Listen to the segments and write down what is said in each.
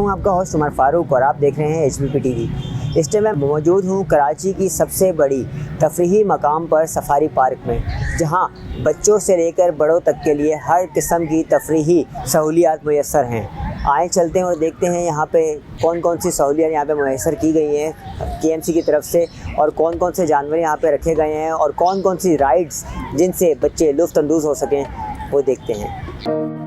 हूं आपका होस्ट उमर फारूक और आप देख रहे हैं HBP TV। इस टाइम मैं मौजूद हूं कराची की सबसे बड़ी तफरीही मकाम पर सफारी पार्क में, जहां बच्चों से लेकर बड़ों तक के लिए हर किस्म की तफरीही सहूलियात मुयस्सर हैं। आए चलते हैं और देखते हैं यहाँ पे कौन कौन सी सहूलियात यहाँ पे मुयस्सर की गई हैं KMC की तरफ से, और कौन कौन से जानवर यहाँ पे रखे गए हैं और कौन कौन सी राइड्स जिनसे बच्चे लुत्फ़अंदोज़ हो सकें वो देखते हैं।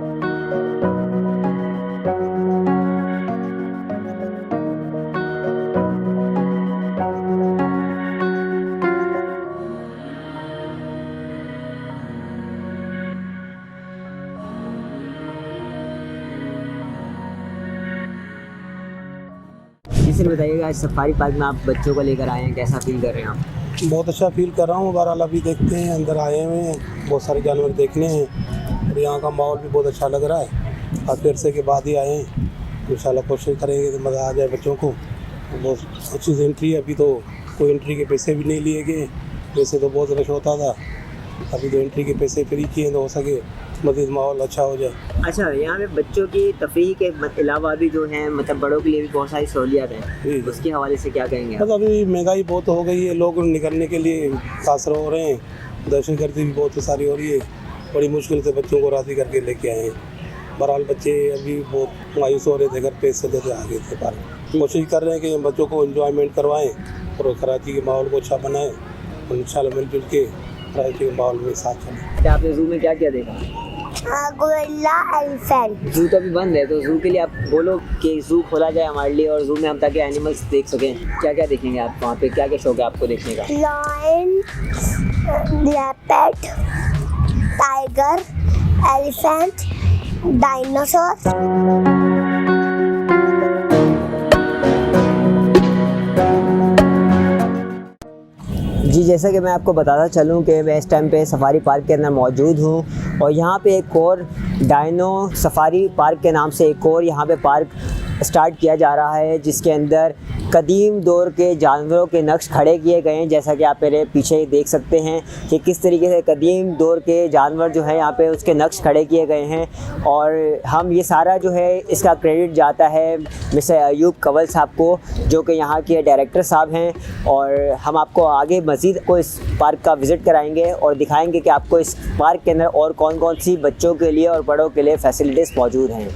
जी बताइएगा, आज सफारी पार्क में आप बच्चों को लेकर आए हैं, कैसा फील कर रहे हैं आप? बहुत अच्छा फील कर रहा हूँ। बहरहाल अभी देखते हैं, अंदर आए हुए हैं, बहुत सारे जानवर देखने हैं और यहाँ का माहौल भी बहुत अच्छा लग रहा है। काफ़ी अरसे के बाद ही आए हैं, इंशाल्लाह कोशिश करेंगे तो मज़ा आ जाए बच्चों को। बहुत अच्छी सी एंट्री है, अभी तो कोई एंट्री के पैसे भी नहीं लिए गए, वैसे तो बहुत रश होता था। अभी तो एंट्री के पैसे फ्री किए तो हो सके मज़ीद माहौल अच्छा हो जाए। अच्छा, यहाँ पे बच्चों की तफरीह के अलावा भी जो है मतलब बड़ों के लिए भी बहुत सारी सहूलियात हैं, उसके हवाले से क्या कहेंगे आप? मतलब अभी महंगाई बहुत हो गई है, लोग निकलने के लिए कासर हो रहे हैं, दहशतगर्दी भी बहुत सारी हो रही है, बड़ी मुश्किल से बच्चों को राज़ी करके लेके आए हैं। बहरहाल बच्चे अभी बहुत मायूस हो रहे थे, घर पे इस वजह से आगे थे पार्क। कोशिश कर रहे हैं कि बच्चों को एंजॉयमेंट करवाएं और कराची के माहौल को अच्छा बनाएं और इंशाल्लाह मिलजुल के कराची के माहौल में साथ चलें। क्या आपने ज़ू में क्या क्या देखा? Gorilla, elephant. ज़ू तो अभी बंद है, तो ज़ू के लिए आप बोलो कि ज़ू खोला जाए हमारे लिए और ज़ू में हम ताकि एनिमल्स देख सकें। क्या क्या देखेंगे आप वहाँ पे, क्या क्या शौक है आपको देखने का? Lion, leopard, tiger, elephant, dinosaur. जी, जैसा कि मैं आपको बताता चलूँ कि मैं इस टाइम पे सफारी पार्क के अंदर मौजूद हूँ और यहाँ पे एक और डायनो सफारी पार्क के नाम से एक और यहाँ पे पार्क स्टार्ट किया जा रहा है, जिसके अंदर कदीम दौर के जानवरों के नक्श खड़े किए गए हैं। जैसा कि आप मेरे पीछे देख सकते हैं कि किस तरीके से कदीम दौर के जानवर जो है यहाँ पे उसके नक्श खड़े किए गए हैं, और हम ये सारा जो है इसका क्रेडिट जाता है मिस्टर अयूब कंवल साहब को, जो कि यहाँ के डायरेक्टर साहब हैं। और हम आपको आगे मज़ीद को इस पार्क का विज़िट कराएँगे और दिखाएँगे कि आपको इस पार्क के अंदर और कौन कौन सी बच्चों के लिए और बड़ों के लिए फैसिलिटीज़ मौजूद हैं।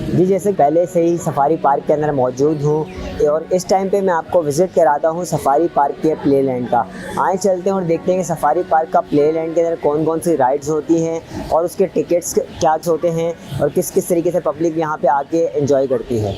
जी, जैसे पहले से ही सफारी पार्क के अंदर मौजूद हूँ और इस टाइम पे मैं आपको विज़िट कराता हूँ सफारी पार्क के प्ले लैंड का। आए चलते हैं और देखते हैं कि सफारी पार्क का प्ले लैंड के अंदर कौन कौन सी राइड्स होती हैं और उसके टिकट्स क्या होते हैं और किस किस तरीके से पब्लिक यहाँ पे आके एंजॉय करती है।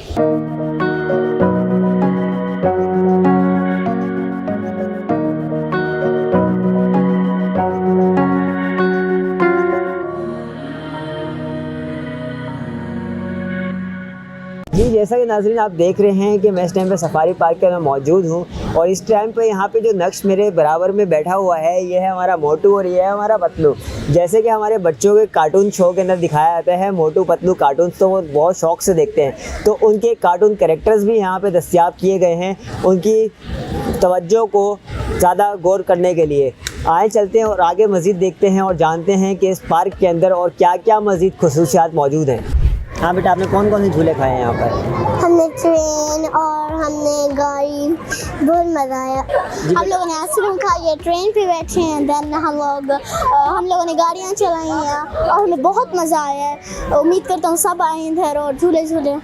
जी, जैसा कि नाज़रीन आप देख रहे हैं कि मैं इस टाइम पे सफारी पार्क के अंदर मौजूद हूँ और इस टाइम पे यहाँ पे जो नक्श मेरे बराबर में बैठा हुआ है, ये है हमारा मोटू और ये है हमारा पतलू। जैसे कि हमारे बच्चों के कार्टून शो के अंदर दिखाया जाता है मोटू पतलू कार्टून, तो वो बहुत शौक़ से देखते हैं, तो उनके कार्टून कैरेक्टर्स भी यहाँ पर दस्तयाब किए गए हैं उनकी तवज्जो को ज़्यादा गौर करने के लिए। आए चलते हैं और आगे मज़ीद देखते हैं और जानते हैं कि इस पार्क के अंदर और क्या क्या मज़ीद ख़ुसूसियात मौजूद हैं। हाँ बेटा, आपने कौन कौन से झूले खाए हैं यहाँ पर? हमने ट्रेन और हमने गाड़ी, बहुत मज़ा आया। हम लोगों ने आइसक्रीम खाई है, ट्रेन पे बैठे हैं, देन हम लोगों ने गाड़ियाँ चलाई हैं और हमें बहुत मज़ा आया है। उम्मीद करता हूँ सब आए इधर और झूले झूले।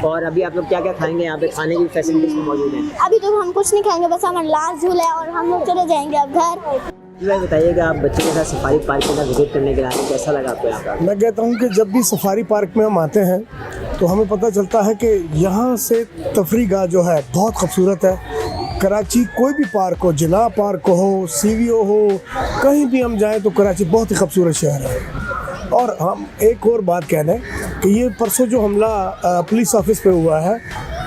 और अभी आप लोग क्या क्या खाएंगे? यहाँ पे खाने की फैसिलिटीज़ मौजूद हैं? अभी तो हम कुछ नहीं खाएंगे, बस हमारा लास्ट झूला है और हम लोग चले जाएंगे अब घर। भाई बताइएगा, आप बच्चों के साथ सफारी पार्क के अंदर विजिट करने के लिए कैसा लगा आपको यहाँ पर? मैं कहता हूँ कि जब भी सफारी पार्क में हम आते हैं तो हमें पता चलता है कि यहाँ से तफरीह गाह जो है बहुत खूबसूरत है। कराची कोई भी पार्क हो, जिला पार्क हो, CVO हो, कहीं भी हम जाएं तो कराची बहुत ही खूबसूरत शहर है। और हम एक और बात कह दें कि ये परसों जो हमला पुलिस ऑफिस पे हुआ है,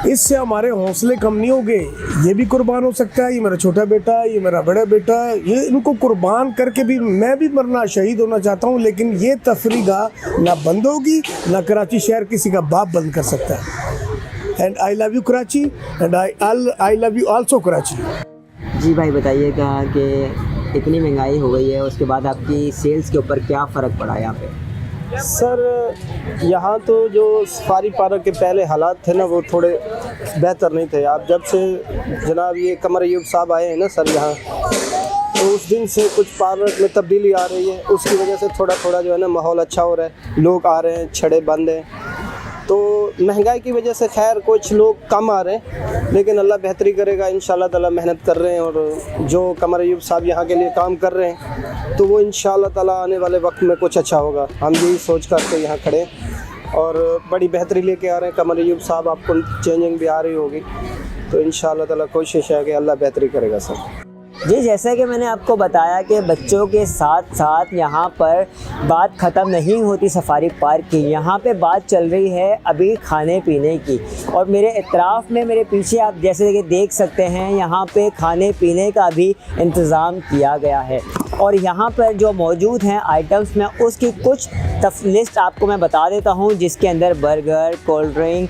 इससे हमारे हौसले कम नहीं होंगे। ये भी कुर्बान हो सकता है, ये मेरा छोटा बेटा है, ये मेरा बड़ा बेटा है, ये इनको कुर्बान करके भी मैं भी मरना, शहीद होना चाहता हूँ। लेकिन ये तफरीगाह ना बंद होगी, ना कराची शहर किसी का बाप बंद कर सकता है। And I love you Karachi, and I love you also Karachi. जी भाई बताइएगा कि इतनी महंगाई हो गई है, उसके बाद आपकी सेल्स के ऊपर क्या फ़र्क पड़ा यहाँ पे? सर यहाँ तो जो सफारी पार्क के पहले हालात थे ना, वो थोड़े बेहतर नहीं थे। आप जब से जनाब ये कमर अयूब साहब आए हैं ना सर यहाँ, तो उस दिन से कुछ पार्क में तब्दीली आ रही है। उसकी वजह से थोड़ा थोड़ा जो है ना माहौल अच्छा हो रहा है, लोग आ रहे हैं, छड़े बंद हैं। तो महंगाई की वजह से खैर कुछ लोग कम आ रहे हैं, लेकिन अल्लाह बेहतरी करेगा इंशाल्लाह ताला। मेहनत कर रहे हैं और जो कमर अयूब साहब यहाँ के लिए काम कर रहे हैं, तो वो इंशाल्लाह ताला आने वाले वक्त में कुछ अच्छा होगा। हम यही सोच करके यहाँ खड़े और बड़ी बेहतरी लेके आ रहे हैं कमर अयूब साहब। आपको चेंजिंग भी आ रही होगी, तो इंशाल्लाह ताला कोशिश है कि अल्लाह बेहतरी करेगा सर। जी जैसा कि मैंने आपको बताया कि बच्चों के साथ साथ यहाँ पर बात ख़त्म नहीं होती सफारी पार्क की। यहाँ पे बात चल रही है अभी खाने पीने की, और मेरे इतराफ़ में मेरे पीछे आप जैसे कि देख सकते हैं यहाँ पे खाने पीने का भी इंतज़ाम किया गया है। और यहाँ पर जो मौजूद हैं आइटम्स में उसकी कुछ लिस्ट आपको मैं बता देता हूँ, जिसके अंदर burger, cold drink,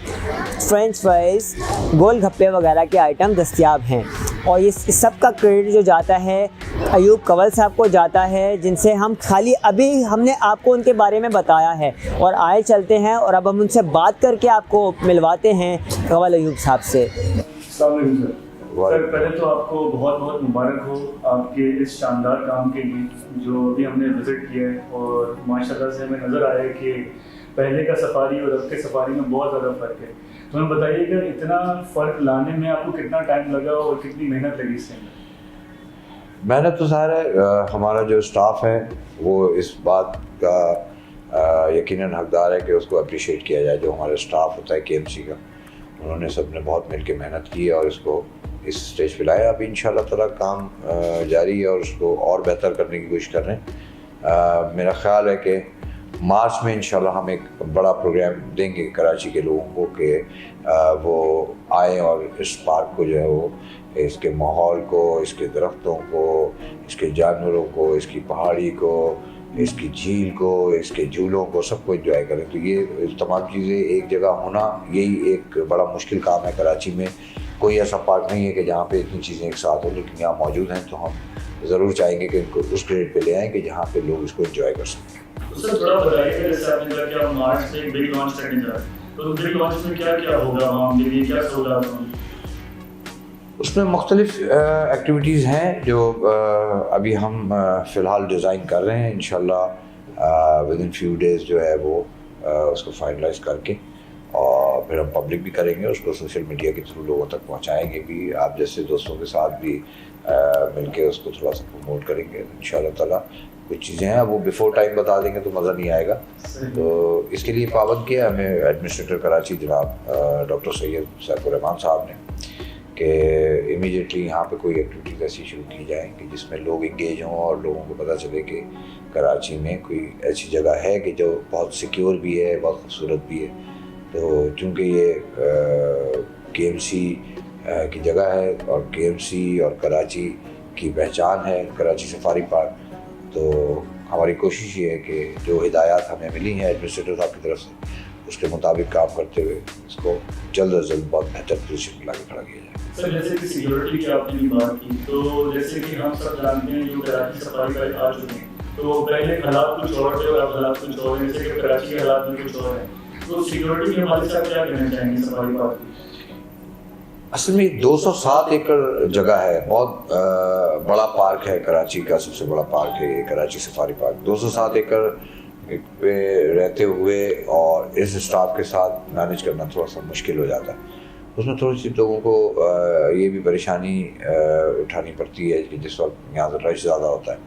French fries, गोलगप्पे वगैरह के आइटम दस्तयाब हैं। और ये सब का क्रेडिट जो जाता है अयूब कंवल साहब को जाता है, जिनसे हम खाली अभी हमने आपको उनके बारे में बताया है। और आए चलते हैं और अब हम उनसे बात करके आपको मिलवाते हैं कंवल अयूब साहब से। सर पहले तो आपको बहुत बहुत मुबारक हो आपके इस शानदार काम के लिए जो अभी हमने विज़िट किया है। और माशाल्लाह से हमें नज़र आया कि पहले का सफारी और अब के सफारी में बहुत ज़्यादा फ़र्क है। तो हमें बताइएगा इतना फ़र्क लाने में आपको कितना टाइम लगा और कितनी मेहनत लगी इससे? मेहनत तो सारा हमारा जो स्टाफ है वो इस बात का यकीनन हकदार है कि उसको अप्रिशिएट किया जाए। जो हमारा स्टाफ होता है केएमसी का, उन्होंने सब ने बहुत मिलकर मेहनत की और इसको इस स्टेज पे लाया। अब इंशाल्लाह ताला काम जारी है और उसको और बेहतर करने की कोशिश कर रहे हैं। मेरा ख्याल है कि मार्च में इंशाल्लाह हम एक बड़ा प्रोग्राम देंगे कराची के लोगों को कि वो आए और इस पार्क को जो है वो इसके माहौल को, इसके दरख्तों को, इसके जानवरों को, इसकी पहाड़ी को, इसकी झील को, इसके झूलों को, सबको एंजॉय करें। तो ये तमाम चीज़ें एक जगह होना, यही एक बड़ा मुश्किल काम है। कराची में कोई ऐसा पार्क नहीं है कि जहाँ पे इतनी चीज़ें एक साथ हो, लेकिन यहाँ मौजूद हैं। तो हम ज़रूर चाहेंगे कि इनको उस ग्रेड पे ले आएँ कि जहाँ पे लोग इसको एंजॉय कर सकें। सर थोड़ा बताइए, जैसे आपने कहा कि आप मार्च में एक बिग लॉन्च करने जा रहे हैं, तो बिग लॉन्च में क्या क्या होगा वहाँ के लिए, क्या सौगात होंगी? उसमें मुख्तलिफ एक्टिविटीज़ हैं जो अभी हम फ़िलहाल डिज़ाइन कर रहे हैं। इंशाल्लाह विद इन फ्यू डेज़ जो है वो उसको फाइनलाइज करके और फिर हम पब्लिक भी करेंगे, उसको सोशल मीडिया के थ्रू लोगों तक पहुंचाएंगे भी। आप जैसे दोस्तों के साथ भी मिलके उसको थोड़ा सा प्रमोट करेंगे इंशाल्लाह ताला। कुछ चीज़ें हैं वो बिफोर टाइम बता देंगे तो मज़ा नहीं आएगा। तो इसके लिए पाबंद किया हमें एडमिनिस्ट्रेटर कराची जनाब डॉक्टर सैयद सैफुर रहमान साहब ने कि इमीडिएटली यहाँ पे कोई एक्टिविटीज़ ऐसी शुरू की जाए कि जिसमें लोग इंगेज हों और लोगों को पता चले कि कराची में कोई ऐसी जगह है कि जो बहुत सिक्योर भी है, बहुत खूबसूरत भी है। तो चूँकि ये केएमसी की जगह है और केएमसी और कराची की पहचान है कराची सफारी पार्क, तो हमारी कोशिश ये है कि जो हिदायत हमें मिली हैं एडमिनिस्ट्रेटर साहब की तरफ से उसके मुताबिक काम करते हुए इसको जल्द अज जल्द बहुत बेहतर पोजीशन में लाके खड़ा किया जाए। सर जैसे कि सिक्योरिटी की आपने बात की, तो जैसे कि हम सब जानते हैं जो कराची सफारी पर आ चुके हैं, तो पहले हालात कुछ और थे और अब हालात कुछ और हैं, जैसे कि कराची के हालात में कुछ और हैं। तो सिक्योरिटी के हमारे साथ क्या कहना चाहेंगे सफारी पार्क की? असल में 207 एकड़ जगह है, बहुत बड़ा पार्क है, कराची का सबसे बड़ा पार्क है ये कराची सफारी पार्क। 207 एकड़ पे रहते हुए और इस स्टाफ के साथ मैनेज करना थोड़ा सा मुश्किल हो जाता है। उसमें थोड़ी सी लोगों को ये भी परेशानी उठानी पड़ती है कि जिस वक्त यहाँ से रश ज़्यादा होता है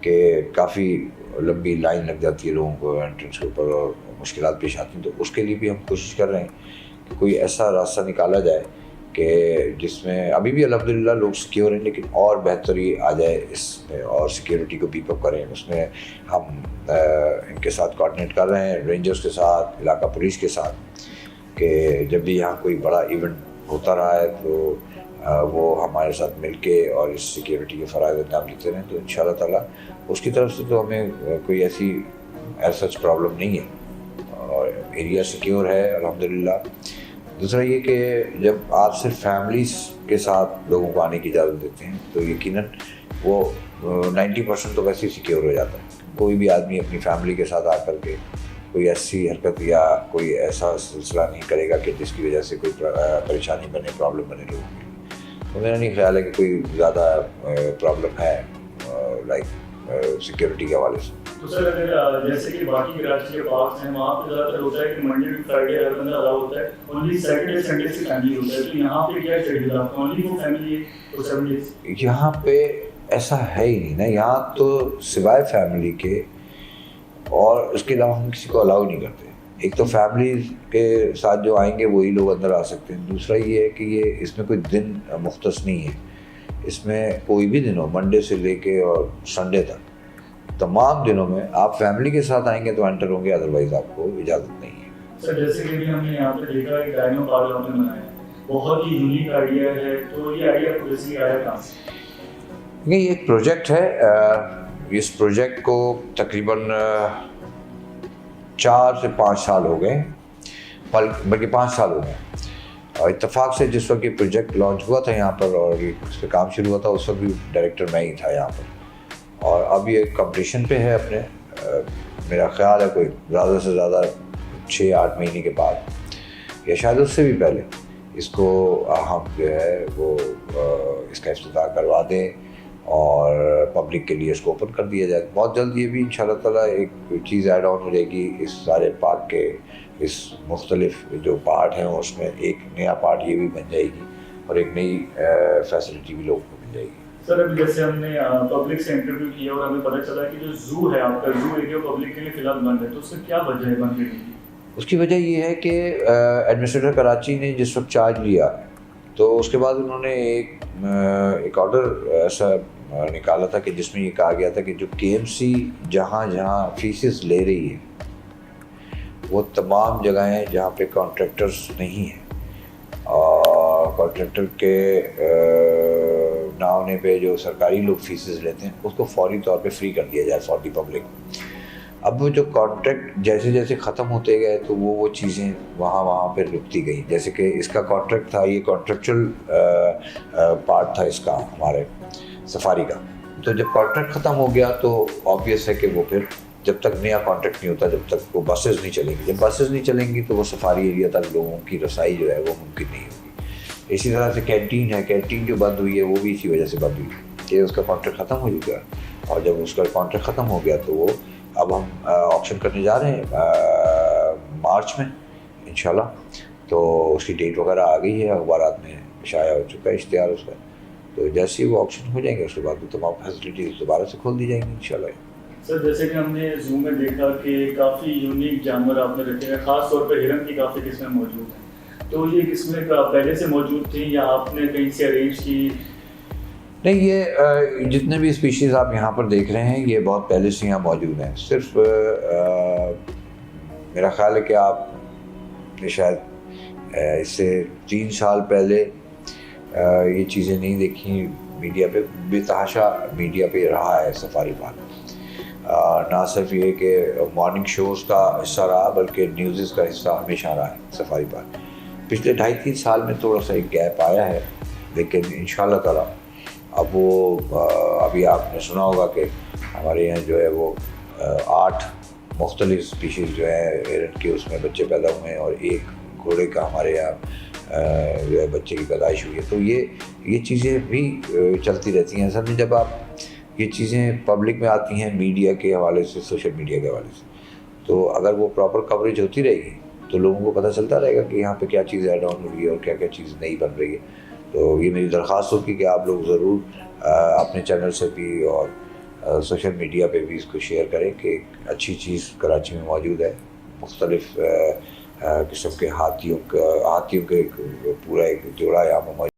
कि काफ़ी लंबी लाइन लग जाती है लोगों को एंट्रेंस के ऊपर और मुश्किलात पेश आती हैं। तो उसके लिए भी हम कोशिश कर रहे हैं कि कोई ऐसा रास्ता निकाला जाए कि जिसमें अभी भी अल्हम्दुलिल्लाह लोग सिक्योर हैं, लेकिन और बेहतरी आ जाए इसमें और सिक्योरिटी को बीप अप करें। उसमें हम इनके साथ कोऑर्डिनेट कर रहे हैं, रेंजर्स के साथ, इलाका पुलिस के साथ, कि जब भी यहाँ कोई बड़ा इवेंट होता रहा है तो वो हमारे साथ मिलके और इस सिक्योरिटी के फ़राइज़ अंजाम देते रहें, तो इंशाल्लाह ताला उसकी तरफ से तो हमें कोई ऐसी सच प्रॉब्लम नहीं है और एरिया सिक्योर है अल्हम्दुलिल्लाह। दूसरा ये कि जब आप सिर्फ फैमिलीज़ के साथ लोगों को आने की इजाज़त देते हैं तो यकीनन वो 90% तो वैसे ही सिक्योर हो जाता है। कोई भी आदमी अपनी फैमिली के साथ आकर के कोई ऐसी हरकत या कोई ऐसा सिलसिला नहीं करेगा कि जिसकी वजह से कोई परेशानी बने, प्रॉब्लम बने लोगों के लिए। तो मेरा नहीं ख्याल है कि कोई ज़्यादा प्रॉब्लम है लाइक सिक्योरिटी के हवाले से। तो सर अगर जैसे कि बाकी कराची के पार्क्स हैं वहाँ पे ज़्यादातर होता है कि मंडे टू फ्राइडे हर बंदा अलाउ होता है, ओनली सैटरडे संडे से फैमिली होता है, तो यहाँ पे क्या शेड्यूल है आपका? ओनली वो फैमिली है तो 7 डेज? यहाँ पे ऐसा है ही नहीं ना, यहाँ तो सिवाय फैमिली के और इसके अलावा हम किसी को अलाउ नहीं करते। एक तो फैमिली के साथ जो आएंगे वही लोग अंदर आ सकते हैं। दूसरा ये है कि ये इसमें कोई दिन मुख्तस नहीं है, इसमें कोई भी दिन हो, मंडे से लेके और संडे तक तमाम दिनों में आप फैमिली के साथ आएंगे तो एंटर होंगे, अदरवाइज आपको इजाज़त नहीं है। सर जैसे कि हमने यहाँ पे देखा कि डायनो पार्क आपने बनाया, बहुत ही यूनिक आइडिया है, तो ये आइडिया आपको बेसिकली आया कहाँ से? नहीं, ये एक प्रोजेक्ट है। इस प्रोजेक्ट को तकरीबन 4 से 5 साल हो गए, बल्कि 5 साल हो गए। और इत्तेफाक से जिस वक्त ये प्रोजेक्ट लॉन्च हुआ था यहाँ पर और इस पर काम शुरू हुआ था उस वक्त भी डायरेक्टर मैं ही था यहाँ पर। और अब ये कंपटीशन पे है अपने, मेरा ख्याल है कोई ज़्यादा से ज़्यादा 6-8 महीने के बाद या शायद उससे भी पहले इसको हम जो है वो इसका इफ्तिताह करवा दें और पब्लिक के लिए इसको ओपन कर दिया जाए। बहुत जल्द ये भी इंशाल्लाह ताला एक चीज़ ऐड ऑन हो जाएगी इस सारे पार्क के, इस मुख्तलिफ जो पार्ट हैं उसमें एक नया पार्ट ये भी बन जाएगी और एक नई फैसिलिटी भी लोगों को मिल जाएगी। सर अभी जैसे हमने पब्लिक से इंटरव्यू किया और हमें पता चला कि जो जू है आपका, जू एरिया पब्लिक के लिए फिलहाल बंद है, तो उससे क्या वजह है बंद करने की? उसकी वजह ये है कि एडमिनिस्ट्रेटर कराची ने जिस वक्त चार्ज लिया तो उसके बाद उन्होंने एक ऑर्डर ऐसा निकाला था कि जिसमें ये कहा गया था कि जो KMC जहाँ फीसेस ले रही है वो तमाम जगहें जहाँ पे कॉन्ट्रैक्टर्स नहीं हैं और कॉन्ट्रैक्टर के ना होने पे जो सरकारी लोग फीसेस लेते हैं उसको फौरी तौर पे फ्री कर दिया जाए फॉर दी पब्लिक। अब वो जो कॉन्ट्रैक्ट जैसे जैसे ख़त्म होते गए तो वो चीज़ें वहाँ पे रुकती गई। जैसे कि इसका कॉन्ट्रैक्ट था, ये कॉन्ट्रैक्चुअल पार्ट था इसका हमारे सफारी का, तो जब कॉन्ट्रैक्ट ख़त्म हो गया तो ऑब्वियस है कि वो फिर जब तक नया कॉन्ट्रैक्ट नहीं होता, जब तक वो बसेस नहीं चलेंगी, जब बसेस नहीं चलेंगी तो वो सफारी एरिया तक लोगों की रसाई जो है वो मुमकिन नहीं होगी। इसी तरह से कैंटीन है, कैंटीन जो बंद हुई है वो भी इसी वजह से बंद हुई कि उसका कॉन्ट्रैक्ट ख़त्म हो चुका है और जब उसका कॉन्ट्रैक्ट ख़त्म हो गया तो वो अब हम ऑप्शन करने जा रहे हैं मार्च में इंशाल्लाह। तो उसकी डेट वगैरह आ गई है, अखबारात में शाया हो चुका है इश्तिहार उसका। तो जैसे ही वो ऑप्शन हो जाएंगे उसके बाद तमाम फैसिलिटीज़ दोबारा से खोल दी जाएंगी इंशाल्लाह। सर जैसे कि हमने जू में देखा कि काफ़ी यूनिक जानवर आपने रखे हैं, ख़ास तौर पर हिरन की काफ़ी किस्में मौजूद हैं, तो ये किस्में पहले से मौजूद थी या आपने कहीं से अरेंज की? नहीं, ये जितने भी स्पीशीज़ आप यहाँ पर देख रहे हैं ये बहुत पहले से यहाँ मौजूद हैं। सिर्फ मेरा ख्याल है कि आपने शायद इससे 3 साल पहले ये चीज़ें नहीं देखी मीडिया पे, बेतहाशा मीडिया पे रहा है सफारी पार्क। ना सिर्फ ये कि मॉर्निंग शोज़ का हिस्सा रहा बल्कि न्यूज़ का हिस्सा हमेशा रहा है सफारी पार्क। पिछले 2.5-3 साल में थोड़ा सा एक गैप आया है, लेकिन इंशाल्लाह ताला अब वो अभी आपने सुना होगा कि हमारे यहाँ जो है वो 8 मुख्तलिफ स्पीशीज़ जो है हिरन के उसमें बच्चे पैदा हुए हैं और एक घोड़े का हमारे यहाँ जो है बच्चे की पैदाइश हुई है। तो ये चीज़ें भी चलती रहती हैं। असल में जब आप ये चीज़ें पब्लिक में आती हैं मीडिया के हवाले से, सोशल मीडिया के हवाले से, तो अगर वो प्रॉपर कवरेज होती रहेगी तो लोगों को पता चलता रहेगा कि यहाँ पे क्या चीज़ ऐड ऑन हो रही है और क्या क्या चीज़ नई बन रही है। तो ये मेरी दरख्वास्त होगी कि आप लोग ज़रूर अपने चैनल से भी और सोशल मीडिया पे भी इसको शेयर करें कि एक अच्छी चीज़ कराची में मौजूद है। मुख्तलिफ़ किस्म के हाथियों के पूरा एक जोड़ा यहाँ पर मौजूद